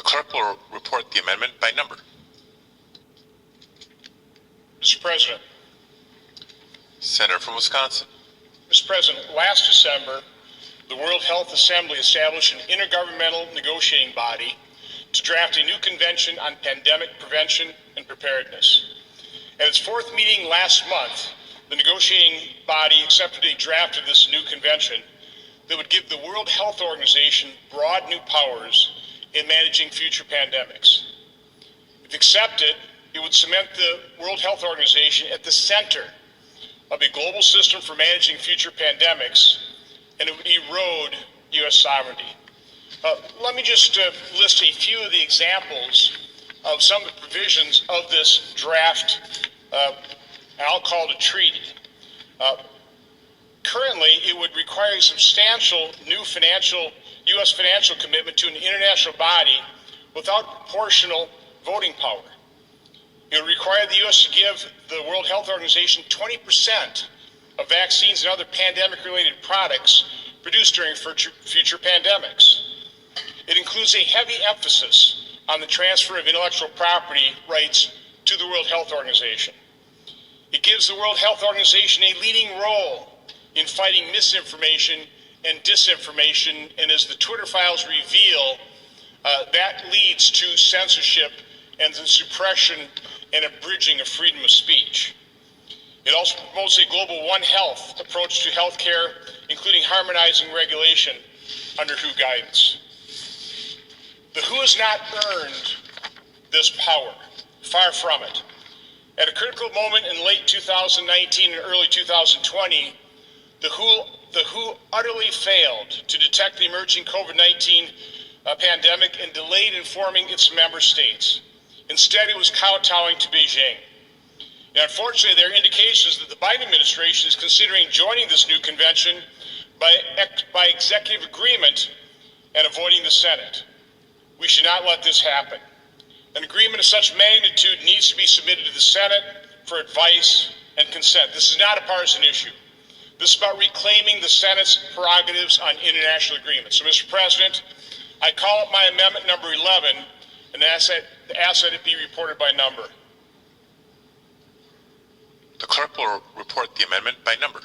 clerk will report the amendment by number. Mr. President. Senator from Wisconsin. Mr. President, last December, the World Health Assembly established an intergovernmental negotiating body to draft a new convention on pandemic prevention and preparedness. At its fourth meeting last month, the negotiating body accepted a draft of this new convention that would give the World Health Organization broad new powers in managing future pandemics. If accepted, it would cement the World Health Organization at the center of a global system for managing future pandemics, and it would erode U.S. sovereignty. Let me just list a few of the examples of some of the provisions of this draft, I'll call it a treaty. Currently, it would require a substantial new U.S. financial commitment to an international body without proportional voting power. It would require the U.S. to give the World Health Organization 20% of vaccines and other pandemic-related products produced during future pandemics. It includes a heavy emphasis on the transfer of intellectual property rights to the World Health Organization. It gives the World Health Organization a leading role in fighting misinformation and disinformation, and as the Twitter files reveal, that leads to censorship and the suppression and abridging of freedom of speech. It also promotes a global One Health approach to healthcare, including harmonizing regulation under WHO guidance. The WHO has not earned this power, far from it. At a critical moment in late 2019 and early 2020, the WHO utterly failed to detect the emerging COVID-19 pandemic and delayed informing its member states. Instead, it was kowtowing to Beijing. And unfortunately, there are indications that the Biden administration is considering joining this new convention by executive agreement and avoiding the Senate. We should not let this happen. An agreement of such magnitude needs to be submitted to the Senate for advice and consent. This is not a partisan issue. This is about reclaiming the Senate's prerogatives on international agreements. So, Mr. President, I call up my amendment number 11 and ask that it be reported by number. The clerk will report the amendment by number.